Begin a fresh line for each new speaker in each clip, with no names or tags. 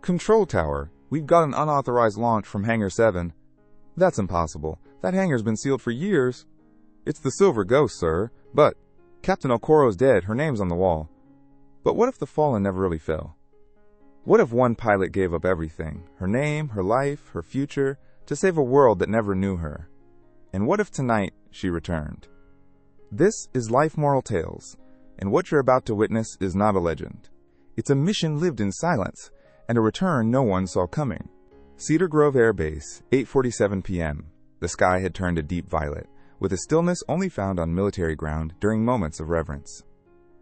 Control tower. We've got an unauthorized launch from Hangar 7. That's impossible. That hangar's been sealed for years. It's the Silver Ghost, sir. But Captain Okoro's dead. Her name's on the wall. But what if the Fallen never really fell? What if one pilot gave up everything, her name, her life, her future, to save a world that never knew her? And what if tonight she returned? This is Life Moral Tales, and what you're about to witness is not a legend. It's a mission lived in silence, and a return no one saw coming. Cedar Grove Air Base, 8:47 p.m. The sky had turned a deep violet, with a stillness only found on military ground during moments of reverence.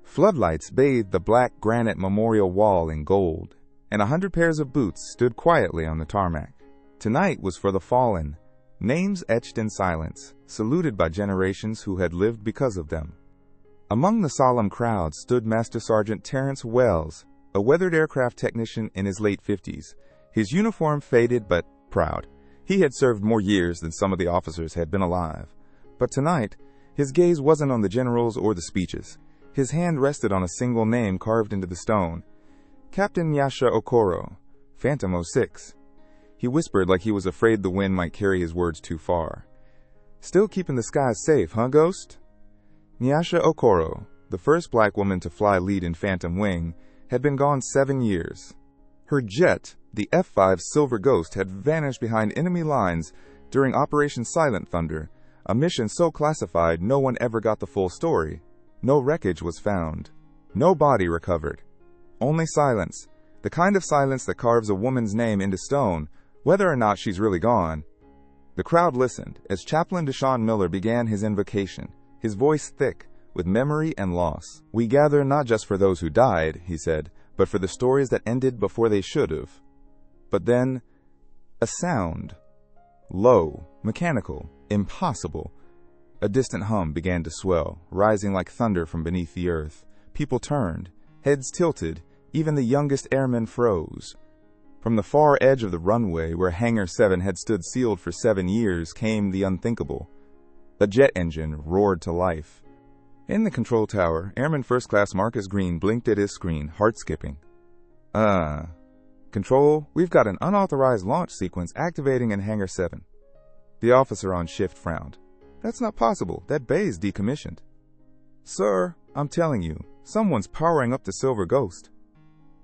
Floodlights bathed the black granite memorial wall in gold, and 100 pairs of boots stood quietly on the tarmac. Tonight was for the fallen, names etched in silence, saluted by generations who had lived because of them. Among the solemn crowd stood Master Sergeant Terrence Wells, a weathered aircraft technician in his late 50s, his uniform faded but proud. He had served more years than some of the officers had been alive. But tonight, his gaze wasn't on the generals or the speeches. His hand rested on a single name carved into the stone. Captain Nyasha Okoro, Phantom 06. He whispered like he was afraid the wind might carry his words too far. Still keeping the skies safe, huh, Ghost? Nyasha Okoro, the first black woman to fly lead in Phantom Wing, had been gone 7 years. Her jet, the F-5 Silver Ghost, had vanished behind enemy lines during Operation Silent Thunder, a mission so classified no one ever got the full story. No wreckage was found. No body recovered. Only silence, the kind of silence that carves a woman's name into stone, whether or not she's really gone. The crowd listened as Chaplain Deshaun Miller began his invocation, his voice thick with memory and loss. "We gather not just for those who died," he said, "but for the stories that ended before they should have." But then, a sound. Low, mechanical, impossible. A distant hum began to swell, rising like thunder from beneath the earth. People turned, heads tilted, even the youngest airmen froze. From the far edge of the runway, where Hangar 7 had stood sealed for 7 years, came the unthinkable. A jet engine roared to life. In the control tower, Airman First Class Marcus Green blinked at his screen, heart skipping. Control, we've got an unauthorized launch sequence activating in Hangar 7. The officer on shift frowned. "That's not possible. That bay's decommissioned." "Sir, I'm telling you, someone's powering up the Silver Ghost.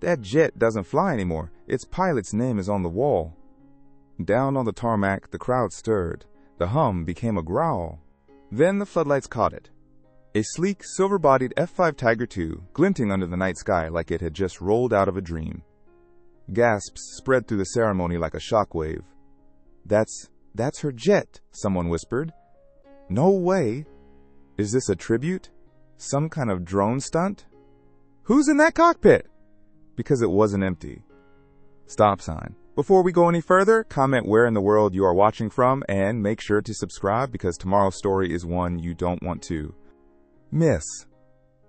That jet doesn't fly anymore. Its pilot's name is on the wall." Down on the tarmac, the crowd stirred. The hum became a growl. Then the floodlights caught it. A sleek, silver-bodied F-5 Tiger II, glinting under the night sky like it had just rolled out of a dream. Gasps spread through the ceremony like a shockwave. That's her jet," someone whispered. "No way. Is this a tribute? Some kind of drone stunt? Who's in that cockpit?" Because it wasn't empty. Stop sign. Before we go any further, comment where in the world you are watching from, and make sure to subscribe because tomorrow's story is one you don't want to miss.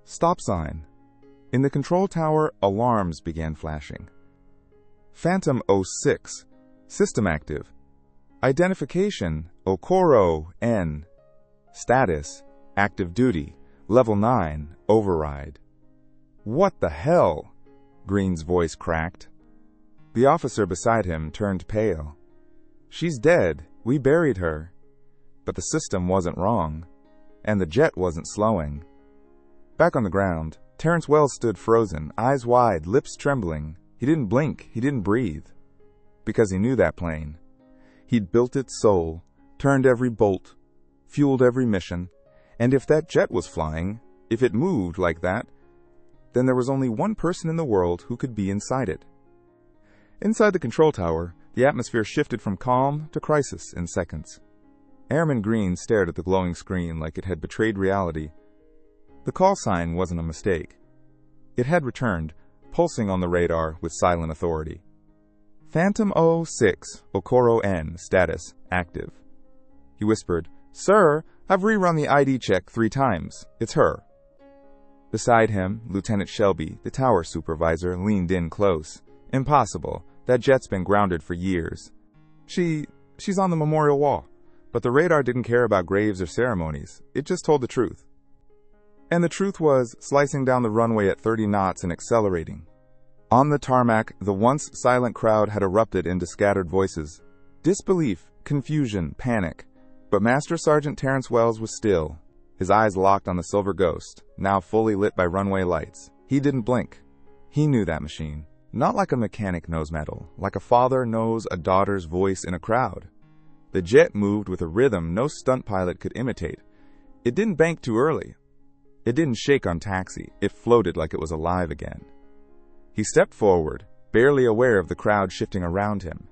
Stop sign. In the control tower, alarms began flashing. Phantom 06. System active. Identification, Okoro N. Status, active duty. Level 9, override. "What the hell?" Green's voice cracked. The officer beside him turned pale. "She's dead. We buried her." But the system wasn't wrong, and the jet wasn't slowing. Back on the ground, Terrence Wells stood frozen, eyes wide, lips trembling. He didn't blink, he didn't breathe. Because he knew that plane. He'd built its soul, turned every bolt, fueled every mission, and if that jet was flying, if it moved like that, then there was only one person in the world who could be inside it. Inside the control tower, the atmosphere shifted from calm to crisis in seconds. Airman Green stared at the glowing screen like it had betrayed reality. The call sign wasn't a mistake. It had returned, pulsing on the radar with silent authority. Phantom 06, Okoro N, status, active. He whispered, "Sir, I've rerun the ID check 3 times. It's her." Beside him, Lieutenant Shelby, the tower supervisor, leaned in close. "Impossible. That jet's been grounded for years. She's on the memorial wall." But the radar didn't care about graves or ceremonies. It just told the truth. And the truth was slicing down the runway at 30 knots and accelerating. On the tarmac, the once silent crowd had erupted into scattered voices. Disbelief, confusion, panic. But Master Sergeant Terrence Wells was still, his eyes locked on the Silver Ghost, now fully lit by runway lights. He didn't blink. He knew that machine. Not like a mechanic knows metal, like a father knows a daughter's voice in a crowd. The jet moved with a rhythm no stunt pilot could imitate. It didn't bank too early. It didn't shake on taxi. It floated like it was alive again. He stepped forward, barely aware of the crowd shifting around him.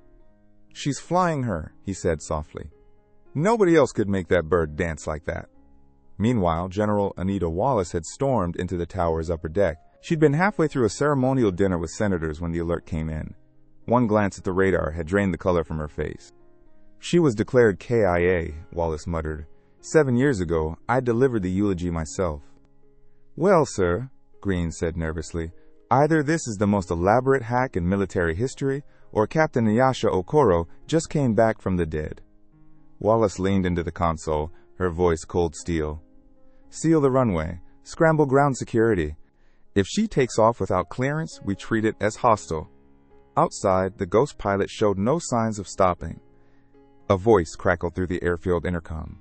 "She's flying her," he said softly. Nobody else could make that bird dance like that. Meanwhile, General Anita Wallace had stormed into the tower's upper deck. She'd been halfway through a ceremonial dinner with senators when the alert came in. One glance at the radar had drained the color from her face. "She was declared KIA," Wallace muttered. "7 years ago, I delivered the eulogy myself." "Well, sir," Green said nervously, "either this is the most elaborate hack in military history, or Captain Nyasha Okoro just came back from the dead." Wallace leaned into the console, her voice cold steel. "Seal the runway. Scramble ground security. If she takes off without clearance, we treat it as hostile." Outside, the ghost pilot showed no signs of stopping. A voice crackled through the airfield intercom.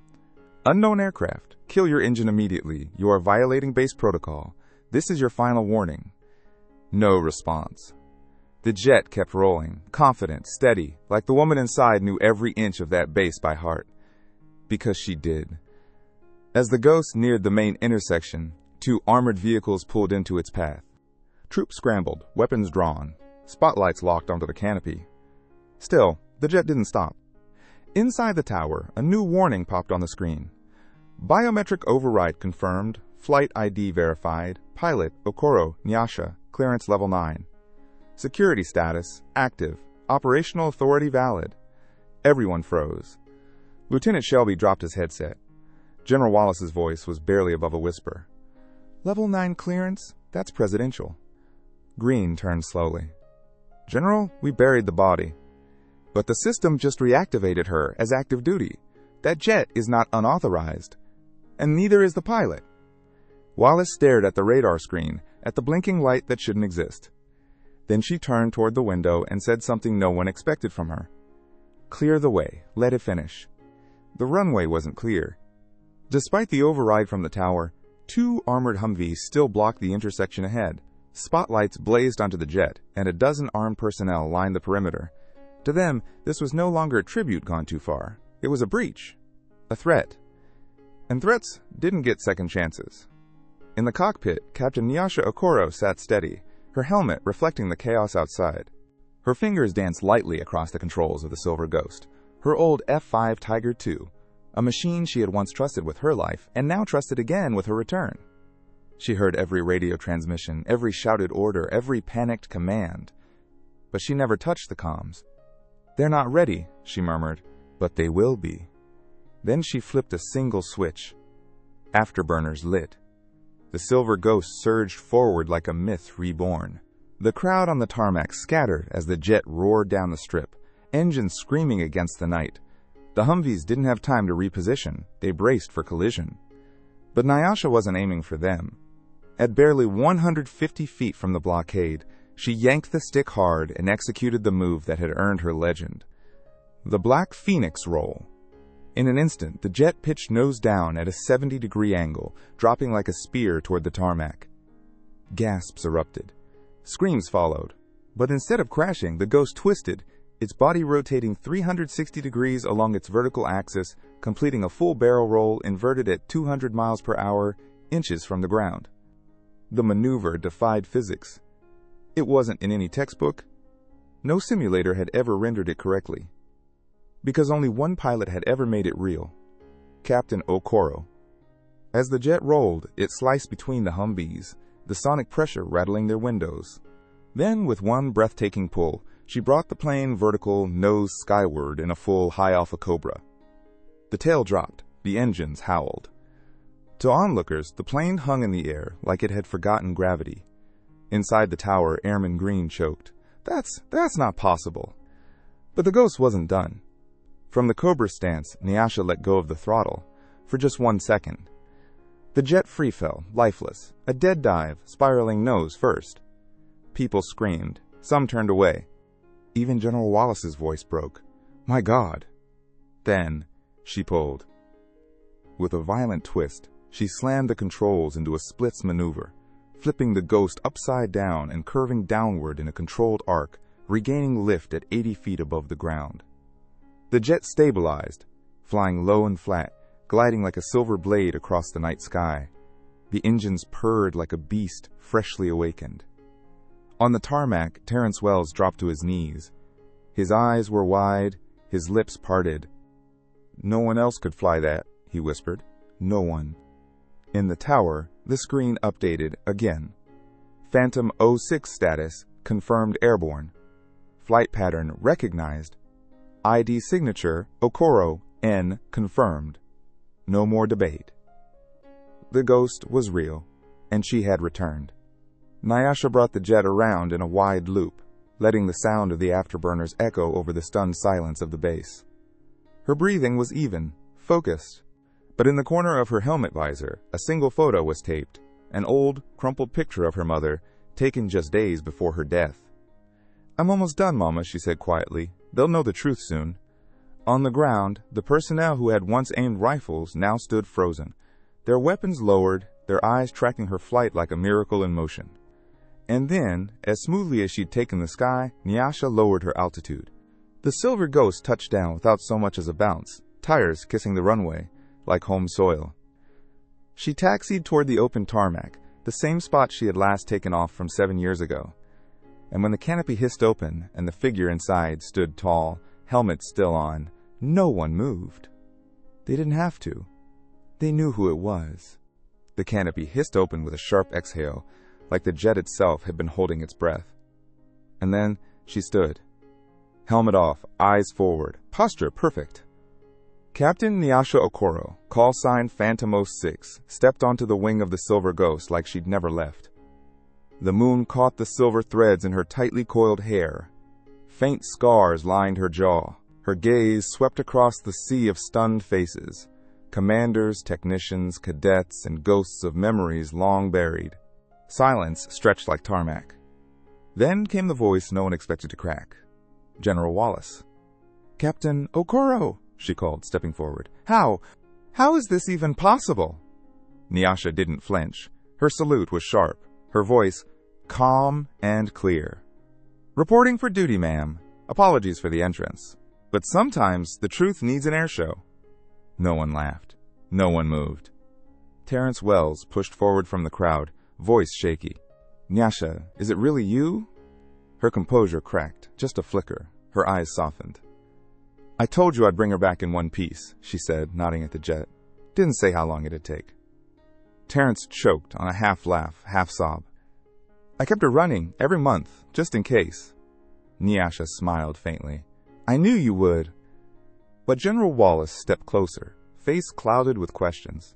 "Unknown aircraft. Kill your engine immediately. You are violating base protocol. This is your final warning." No response. The jet kept rolling, confident, steady, like the woman inside knew every inch of that base by heart. Because she did. As the Ghost neared the main intersection, 2 armored vehicles pulled into its path. Troops scrambled, weapons drawn, spotlights locked onto the canopy. Still, the jet didn't stop. Inside the tower, a new warning popped on the screen. "Biometric override confirmed, flight ID verified, pilot Okoro Nyasha, clearance level 9. Security status, active, operational authority valid." Everyone froze. Lieutenant Shelby dropped his headset. General Wallace's voice was barely above a whisper. "Level 9 clearance? That's presidential." Green turned slowly. "General, we buried the body. But the system just reactivated her as active duty. That jet is not unauthorized. And neither is the pilot." Wallace stared at the radar screen, at the blinking light that shouldn't exist. Then she turned toward the window and said something no one expected from her. "Clear the way. Let it finish." The runway wasn't clear. Despite the override from the tower, 2 armored Humvees still blocked the intersection ahead. Spotlights blazed onto the jet, and a dozen armed personnel lined the perimeter. To them, this was no longer a tribute gone too far. It was a breach. A threat. And threats didn't get second chances. In the cockpit, Captain Nyasha Okoro sat steady, her helmet reflecting the chaos outside. Her fingers danced lightly across the controls of the Silver Ghost, her old F-5 Tiger II, a machine she had once trusted with her life and now trusted again with her return. She heard every radio transmission, every shouted order, every panicked command. But she never touched the comms. "They're not ready," she murmured, "but they will be." Then she flipped a single switch. Afterburners lit. The Silver Ghost surged forward like a myth reborn. The crowd on the tarmac scattered as the jet roared down the strip, engines screaming against the night. The Humvees didn't have time to reposition. They braced for collision. But Nyasha wasn't aiming for them. At barely 150 feet from the blockade, she yanked the stick hard and executed the move that had earned her legend. The Black Phoenix roll. In an instant, the jet pitched nose down at a 70-degree angle, dropping like a spear toward the tarmac. Gasps erupted. Screams followed. But instead of crashing, the Ghost twisted, its body rotating 360 degrees along its vertical axis, completing a full barrel roll inverted at 200 miles per hour, inches from the ground. The maneuver defied physics. It wasn't in any textbook. No simulator had ever rendered it correctly. Because only one pilot had ever made it real. Captain Okoro. As the jet rolled, it sliced between the Humvees, the sonic pressure rattling their windows. Then, with one breathtaking pull, she brought the plane vertical, nose skyward in a full high-alpha Cobra. The tail dropped, the engines howled. To onlookers, the plane hung in the air like it had forgotten gravity. Inside the tower, Airman Green choked. That's not possible." But the Ghost wasn't done. From the Cobra stance, Nyasha let go of the throttle, for just 1 second. The jet free fell, lifeless, a dead dive, spiraling nose first. People screamed. Some turned away. Even General Wallace's voice broke. My God! Then, she pulled. With a violent twist, she slammed the controls into a splits maneuver, flipping the Ghost upside down and curving downward in a controlled arc, regaining lift at 80 feet above the ground. The jet stabilized, flying low and flat, gliding like a silver blade across the night sky. The engines purred like a beast freshly awakened. On the tarmac, Terrence Wells dropped to his knees. His eyes were wide, his lips parted. No one else could fly that, he whispered. No one. In the tower, the screen updated again. Phantom 06 status confirmed airborne. Flight pattern recognized. ID signature Okoro N confirmed. No more debate. The Ghost was real, and she had returned. Nyasha brought the jet around in a wide loop, letting the sound of the afterburners echo over the stunned silence of the base. Her breathing was even, focused, but in the corner of her helmet visor, a single photo was taped, an old, crumpled picture of her mother, taken just days before her death. I'm almost done, Mama, she said quietly. They'll know the truth soon. On the ground, the personnel who had once aimed rifles now stood frozen, their weapons lowered, their eyes tracking her flight like a miracle in motion. And then, as smoothly as she'd taken the sky, Nyasha lowered her altitude. The Silver Ghost touched down without so much as a bounce, tires kissing the runway, like home soil. She taxied toward the open tarmac, the same spot she had last taken off from 7 years ago. And when the canopy hissed open and the figure inside stood tall, helmet still on, no one moved. They didn't have to. They knew who it was. The canopy hissed open with a sharp exhale, like the jet itself had been holding its breath. And then she stood. Helmet off, eyes forward, posture perfect. Captain Nyasha Okoro, call sign Phantom 06, stepped onto the wing of the Silver Ghost like she'd never left. The moon caught the silver threads in her tightly coiled hair. Faint scars lined her jaw. Her gaze swept across the sea of stunned faces. Commanders, technicians, cadets, and ghosts of memories long buried. Silence stretched like tarmac. Then came the voice no one expected to crack. General Wallace. Captain Okoro, she called, stepping forward. How is this even possible? Nyasha didn't flinch. Her salute was sharp, her voice calm and clear. Reporting for duty, ma'am. Apologies for the entrance. But sometimes the truth needs an air show. No one laughed. No one moved. Terrence Wells pushed forward from the crowd, voice shaky. Nyasha, is it really you? Her composure cracked, just a flicker. Her eyes softened. I told you I'd bring her back in one piece, she said, nodding at the jet. Didn't say how long it'd take. Terrence choked on a half laugh, half sob. I kept her running every month, just in case. Nyasha smiled faintly. I knew you would. But General Wallace stepped closer, face clouded with questions.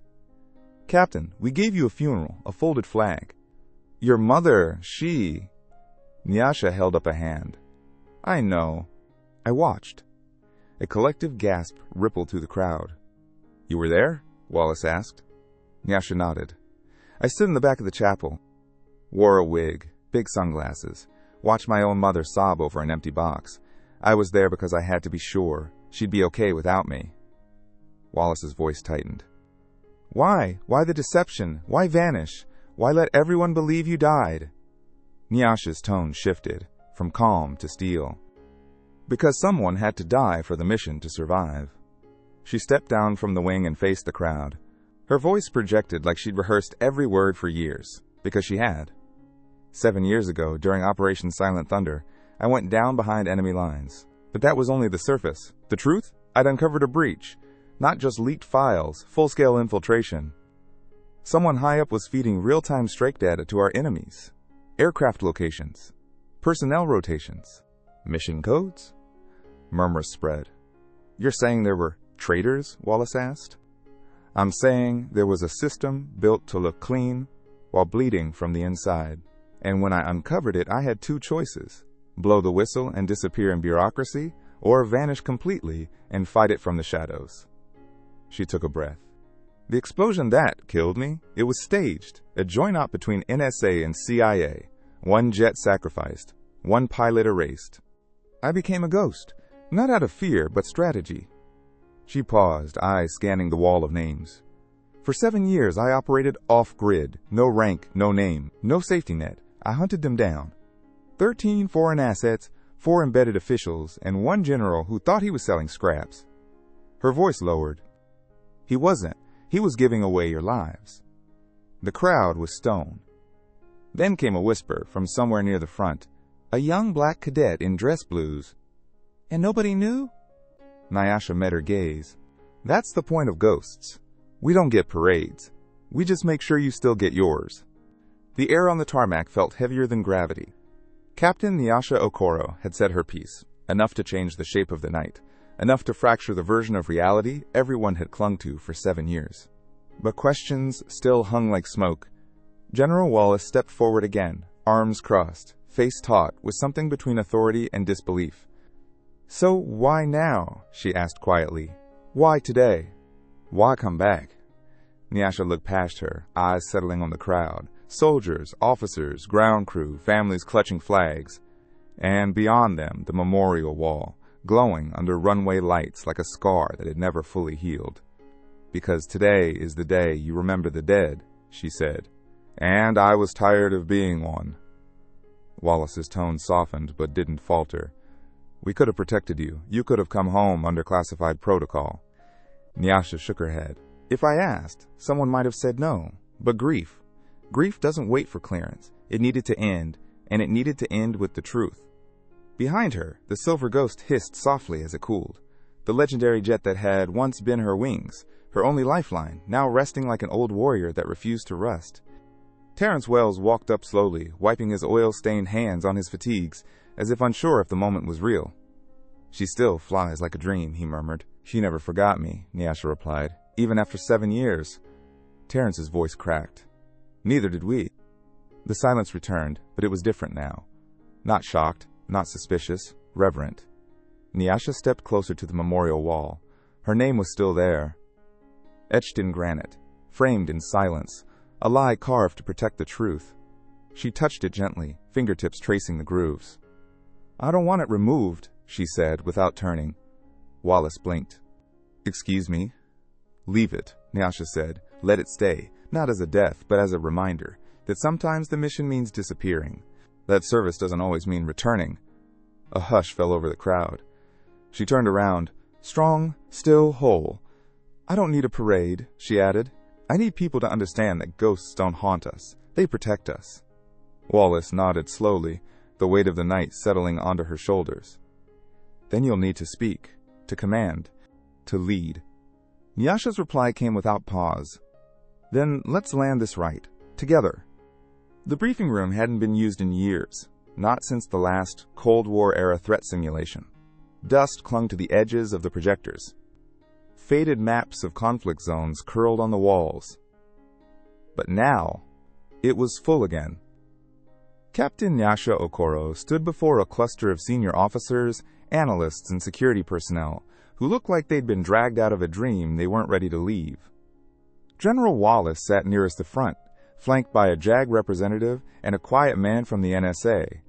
Captain, we gave you a funeral, a folded flag. Your mother, she... Nyasha held up a hand. I know. I watched. A collective gasp rippled through the crowd. You were there? Wallace asked. Nyasha nodded. I stood in the back of the chapel. Wore a wig, big sunglasses. Watched my own mother sob over an empty box. I was there because I had to be sure she'd be okay without me. Wallace's voice tightened. Why? Why the deception? Why vanish? Why let everyone believe you died? Nyasha's tone shifted, from calm to steel. Because someone had to die for the mission to survive. She stepped down from the wing and faced the crowd. Her voice projected like she'd rehearsed every word for years, because she had. 7 years ago, during Operation Silent Thunder, I went down behind enemy lines. But that was only the surface. The truth? I'd uncovered a breach. Not just leaked files, full-scale infiltration. Someone high up was feeding real-time strike data to our enemies. Aircraft locations. Personnel rotations. Mission codes? Murmurs spread. You're saying there were traitors? Wallace asked. I'm saying there was a system built to look clean while bleeding from the inside. And when I uncovered it, I had two choices. Blow the whistle and disappear in bureaucracy, or vanish completely and fight it from the shadows. She took a breath. The explosion that killed me, it was staged, a joint-op between NSA and CIA, One jet sacrificed. One pilot erased. I became a ghost, not out of fear, but strategy. She paused, eyes scanning the wall of names. For 7 years, I operated off-grid. No rank, no name, no safety net. I hunted them down. 13 foreign assets, 4 embedded officials, and 1 general who thought he was selling scraps. Her voice lowered. He wasn't. He was giving away your lives. The crowd was stone. Then came a whisper from somewhere near the front. A young black cadet in dress blues. And nobody knew? Nyasha met her gaze. That's the point of ghosts. We don't get parades. We just make sure you still get yours. The air on the tarmac felt heavier than gravity. Captain Nyasha Okoro had said her piece, enough to change the shape of the night, enough to fracture the version of reality everyone had clung to for 7 years. But questions still hung like smoke. General Wallace stepped forward again, arms crossed, face taut, with something between authority and disbelief. So why now? She asked quietly. Why today? Why come back? Nyasha looked past her, eyes settling on the crowd. Soldiers, officers, ground crew, families clutching flags. And beyond them, the memorial wall, glowing under runway lights like a scar that had never fully healed. Because today is the day you remember the dead, she said. And I was tired of being one. Wallace's tone softened but didn't falter. We could have protected you. You could have come home under classified protocol. Nyasha shook her head. If I asked, someone might have said no. But grief doesn't wait for clearance. It needed to end, and it needed to end with the truth. Behind her, the silver ghost hissed softly as it cooled. The legendary jet that had once been her wings, her only lifeline, now resting like an old warrior that refused to rust. Terrence Wells walked up slowly, wiping his oil-stained hands on his fatigues, as if unsure if the moment was real. She still flies like a dream, he murmured. She never forgot me, Nyasha replied, even after 7 years. Terrence's voice cracked. Neither did we. The silence returned, but it was different now. Not shocked, not suspicious, reverent. Nyasha stepped closer to the memorial wall. Her name was still there. Etched in granite, framed in silence, a lie carved to protect the truth. She touched it gently, fingertips tracing the grooves. I don't want it removed, she said, without turning. Wallace blinked. Excuse me? Leave it, Nyasha said. Let it stay, not as a death, but as a reminder that sometimes the mission means disappearing. That service doesn't always mean returning. A hush fell over the crowd. She turned around, strong, still, whole. I don't need a parade, she added. I need people to understand that ghosts don't haunt us. They protect us. Wallace nodded slowly, the weight of the night settling onto her shoulders. Then you'll need to speak, to command, to lead. Nyasha's reply came without pause. Then let's land this right, together. The briefing room hadn't been used in years, not since the last Cold War-era threat simulation. Dust clung to the edges of the projectors. Faded maps of conflict zones curled on the walls. But now, it was full again. Captain Nyasha Okoro stood before a cluster of senior officers, analysts, and security personnel who looked like they'd been dragged out of a dream they weren't ready to leave. General Wallace sat nearest the front, flanked by a JAG representative and a quiet man from the NSA,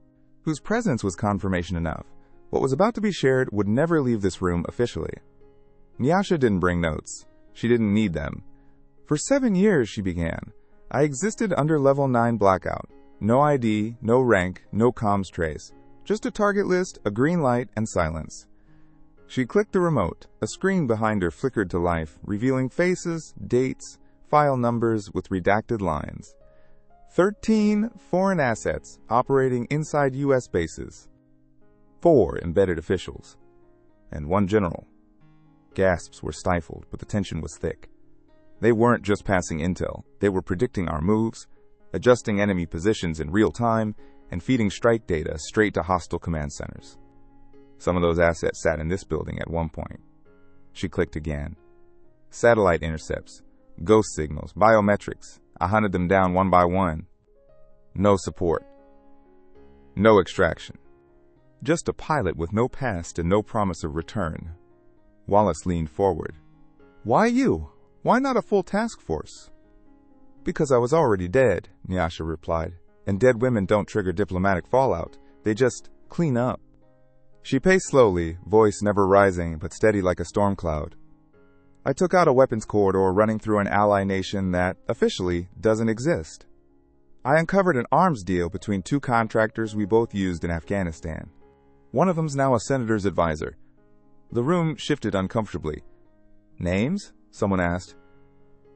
whose presence was confirmation enough. What was about to be shared would never leave this room officially. Nyasha didn't bring notes. She didn't need them. For 7 years, she began, I existed under Level 9 blackout. No ID, no rank, no comms trace. Just a target list, a green light, and silence. She clicked the remote. A screen behind her flickered to life, revealing faces, dates, file numbers with redacted lines. 13 foreign assets operating inside U.S. bases. 4 embedded officials. And 1 general. Gasps were stifled, but the tension was thick. They weren't just passing intel. They were predicting our moves, adjusting enemy positions in real time, and feeding strike data straight to hostile command centers. Some of those assets sat in this building at one point. She clicked again. Satellite intercepts, ghost signals, biometrics. I hunted them down one by one. No support. No extraction. Just a pilot with no past and no promise of return. Wallace leaned forward. Why you? Why not a full task force? Because I was already dead, Nyasha replied. And dead women don't trigger diplomatic fallout. They just clean up. She paced slowly, voice never rising but steady like a storm cloud. I took out a weapons corridor running through an ally nation that, officially, doesn't exist. I uncovered an arms deal between two contractors we both used in Afghanistan. One of them's now a senator's advisor. The room shifted uncomfortably. Names? Someone asked.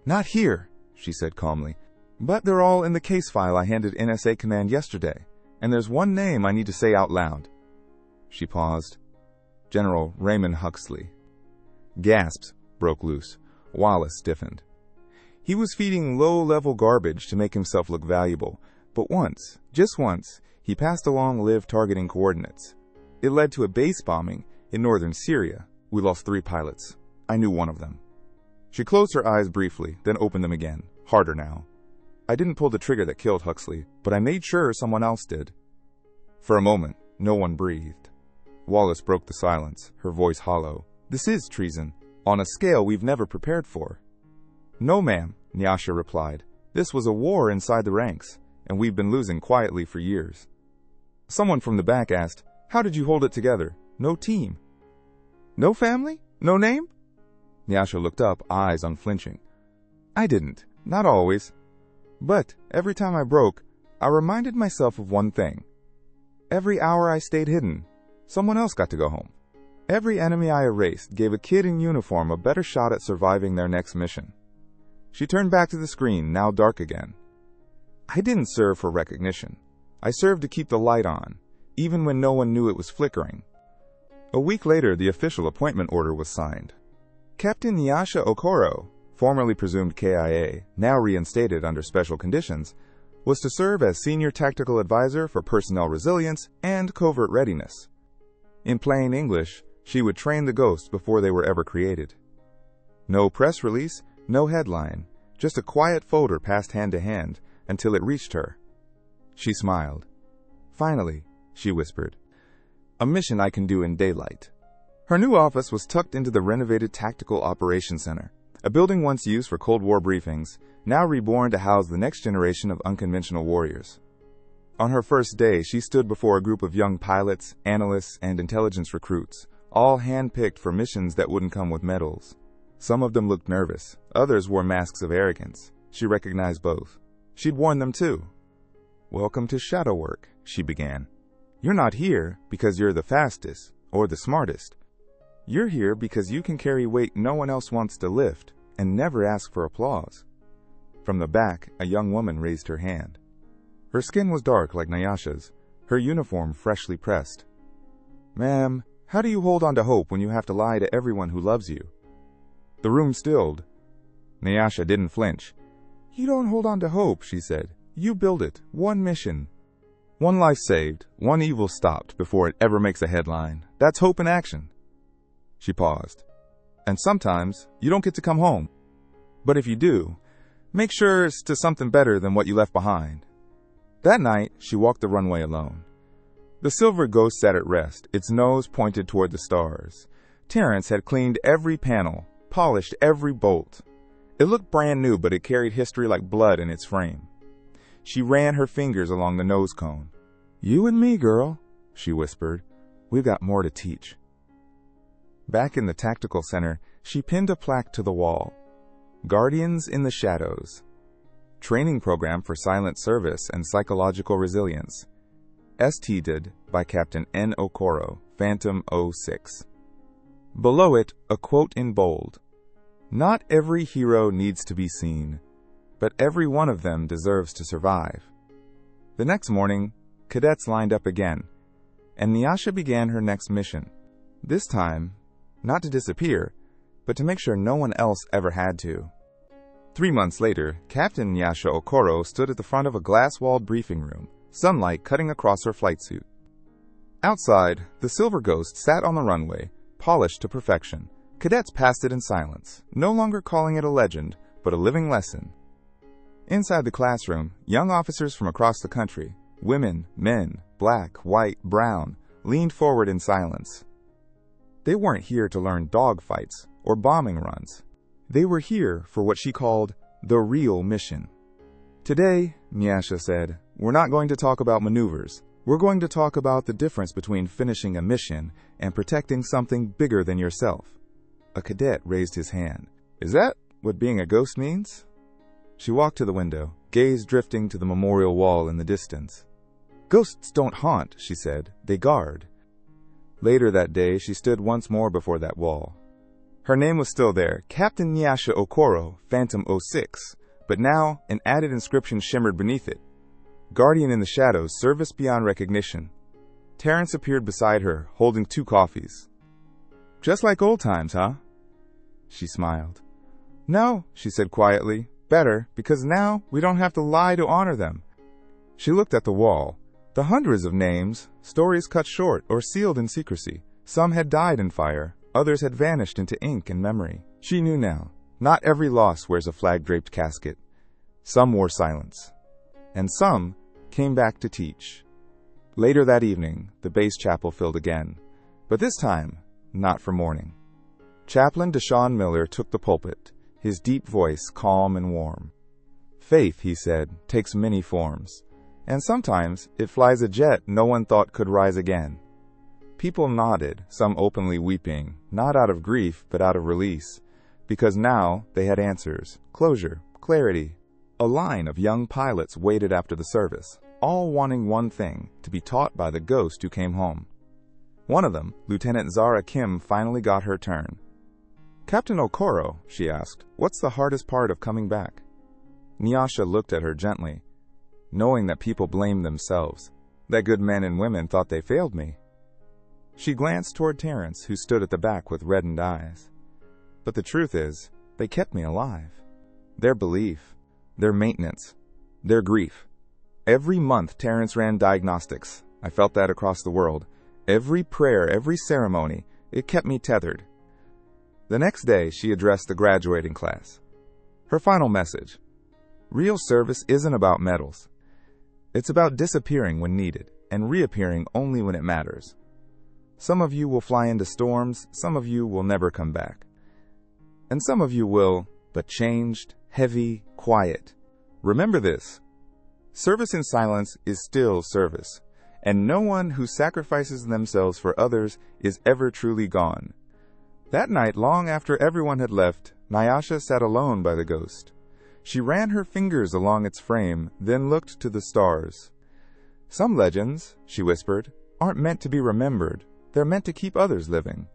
Not here, she said calmly. But they're all in the case file I handed NSA Command yesterday, and there's one name I need to say out loud. She paused. General Raymond Huxley. Gasps broke loose. Wallace stiffened. He was feeding low-level garbage to make himself look valuable, but once, just once, he passed along live targeting coordinates. It led to a base bombing in northern Syria. We lost 3 pilots. I knew one of them. She closed her eyes briefly, then opened them again, harder now. I didn't pull the trigger that killed Huxley, but I made sure someone else did. For a moment, no one breathed. Wallace broke the silence, her voice hollow. This is treason, on a scale we've never prepared for. No, ma'am, Nyasha replied. This was a war inside the ranks, and we've been losing quietly for years. Someone from the back asked, how did you hold it together? No team. No family? No name? Nyasha looked up, eyes unflinching. I didn't. Not always. But every time I broke, I reminded myself of one thing. Every hour I stayed hidden, someone else got to go home. Every enemy I erased gave a kid in uniform a better shot at surviving their next mission. She turned back to the screen, now dark again. I didn't serve for recognition. I served to keep the light on, even when no one knew it was flickering. A week later, the official appointment order was signed. Captain Nyasha Okoro, formerly presumed KIA, now reinstated under special conditions, was to serve as Senior Tactical Advisor for Personnel Resilience and Covert Readiness. In plain English, she would train the ghosts before they were ever created. No press release, no headline, just a quiet folder passed hand to hand until it reached her. She smiled. Finally, she whispered, a mission I can do in daylight. Her new office was tucked into the renovated Tactical Operations Center, a building once used for Cold War briefings, now reborn to house the next generation of unconventional warriors. On her first day, she stood before a group of young pilots, analysts, and intelligence recruits, all hand-picked for missions that wouldn't come with medals. Some of them looked nervous, others wore masks of arrogance. She recognized both. She'd worn them too. Welcome to shadow work, she began. You're not here because you're the fastest or the smartest. You're here because you can carry weight no one else wants to lift and never ask for applause. From the back, a young woman raised her hand. Her skin was dark like Nyasha's, her uniform freshly pressed. Ma'am, how do you hold on to hope when you have to lie to everyone who loves you? The room stilled. Nyasha didn't flinch. You don't hold on to hope, she said. You build it. One mission. One life saved, one evil stopped before it ever makes a headline. That's hope in action. She paused. And sometimes, you don't get to come home. But if you do, make sure it's to something better than what you left behind. That night, she walked the runway alone. The silver ghost sat at rest, its nose pointed toward the stars. Terrence had cleaned every panel, polished every bolt. It looked brand new, but it carried history like blood in its frame. She ran her fingers along the nose cone. You and me, girl, she whispered. We've got more to teach. Back in the tactical center, she pinned a plaque to the wall. Guardians in the Shadows. Training Program for Silent Service and Psychological Resilience. STDed by Captain N. Okoro, Phantom 06. Below it, a quote in bold. Not every hero needs to be seen, but every one of them deserves to survive. The next morning, cadets lined up again, and Nyasha began her next mission. This time, not to disappear, but to make sure no one else ever had to. 3 months later, Captain Nyasha Okoro stood at the front of a glass-walled briefing room, sunlight cutting across her flight suit. Outside, the Silver Ghost sat on the runway, polished to perfection. Cadets passed it in silence, no longer calling it a legend, but a living lesson. Inside the classroom, young officers from across the country, women, men, black, white, brown, leaned forward in silence. They weren't here to learn dogfights or bombing runs. They were here for what she called the real mission. Today, Nyasha said, we're not going to talk about maneuvers. We're going to talk about the difference between finishing a mission and protecting something bigger than yourself. A cadet raised his hand. Is that what being a ghost means? She walked to the window, gaze drifting to the memorial wall in the distance. Ghosts don't haunt, she said. They guard. Later that day, she stood once more before that wall. Her name was still there, Captain Nyasha Okoro, Phantom 06, but now an added inscription shimmered beneath it. Guardian in the shadows, service beyond recognition. Terrence appeared beside her, holding 2 coffees. Just like old times, huh? She smiled. No, she said quietly. Better, because now we don't have to lie to honor them. She looked at the wall. The hundreds of names, stories cut short or sealed in secrecy. Some had died in fire, others had vanished into ink and memory. She knew now, not every loss wears a flag-draped casket. Some wore silence. And some came back to teach. Later that evening, the base chapel filled again, but this time, not for mourning. Chaplain Deshaun Miller took the pulpit, his deep voice calm and warm. Faith, he said, takes many forms, and sometimes it flies a jet no one thought could rise again. People nodded, some openly weeping, not out of grief but out of release, because now they had answers, closure, clarity. A line of young pilots waited after the service, all wanting one thing, to be taught by the ghost who came home. One of them, Lieutenant Zara Kim, finally got her turn. Captain Okoro, she asked, what's the hardest part of coming back? Nyasha looked at her gently, knowing that people blamed themselves, that good men and women thought they failed me. She glanced toward Terrence, who stood at the back with reddened eyes. But the truth is, they kept me alive. Their belief, their maintenance, their grief. Every month Terrence ran diagnostics. I felt that across the world. Every prayer, every ceremony, it kept me tethered. The next day, she addressed the graduating class. Her final message: real service isn't about medals. It's about disappearing when needed and reappearing only when it matters. Some of you will fly into storms, some of you will never come back. And some of you will, but changed, heavy, quiet. Remember this: service in silence is still service, and no one who sacrifices themselves for others is ever truly gone. That night, long after everyone had left, Nyasha sat alone by the ghost. She ran her fingers along its frame, then looked to the stars. Some legends, she whispered, aren't meant to be remembered. They're meant to keep others living.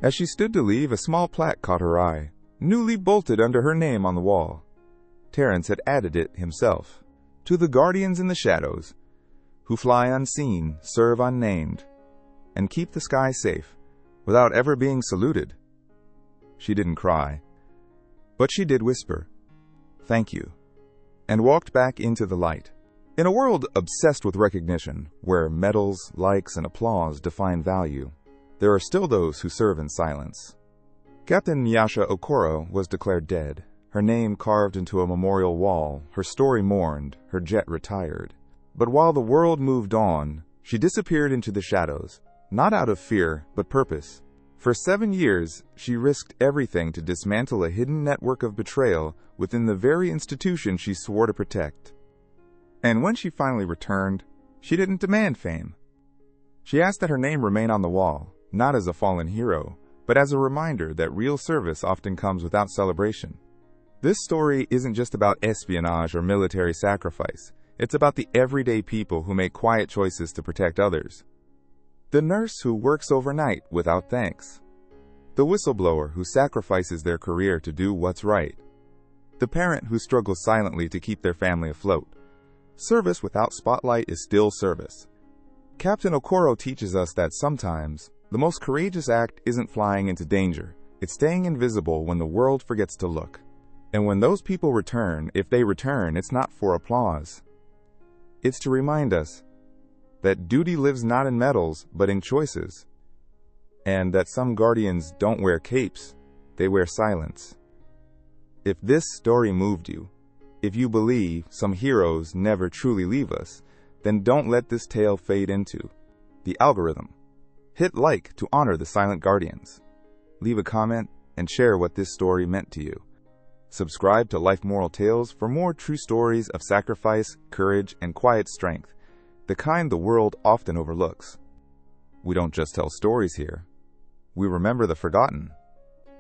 As she stood to leave, a small plaque caught her eye, newly bolted under her name on the wall. Terrence had added it himself. To the guardians in the shadows, who fly unseen, serve unnamed, and keep the sky safe, without ever being saluted. She didn't cry, but she did whisper, "Thank you," and walked back into the light. In a world obsessed with recognition, where medals, likes, and applause define value, there are still those who serve in silence. Captain Nyasha Okoro was declared dead, her name carved into a memorial wall, her story mourned, her jet retired. But while the world moved on, she disappeared into the shadows, not out of fear, but purpose. For 7 years, she risked everything to dismantle a hidden network of betrayal within the very institution she swore to protect. And when she finally returned, she didn't demand fame. She asked that her name remain on the wall, not as a fallen hero, but as a reminder that real service often comes without celebration. This story isn't just about espionage or military sacrifice. It's about the everyday people who make quiet choices to protect others. The nurse who works overnight without thanks. The whistleblower who sacrifices their career to do what's right. The parent who struggles silently to keep their family afloat. Service without spotlight is still service. Captain Okoro teaches us that sometimes the most courageous act isn't flying into danger. It's staying invisible when the world forgets to look. And when those people return, if they return, it's not for applause. It's to remind us that duty lives not in medals, but in choices. And that some guardians don't wear capes, they wear silence. If this story moved you, if you believe some heroes never truly leave us, then don't let this tale fade into the algorithm. Hit like to honor the silent guardians. Leave a comment and share what this story meant to you. Subscribe to Life Moral Tales for more true stories of sacrifice, courage, and quiet strength, the kind the world often overlooks. We don't just tell stories here. We remember the forgotten.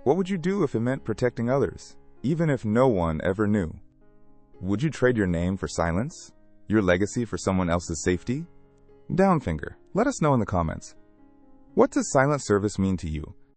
What would you do if it meant protecting others, even if no one ever knew? Would you trade your name for silence? Your legacy for someone else's safety? Downfinger, let us know in the comments. What does silent service mean to you?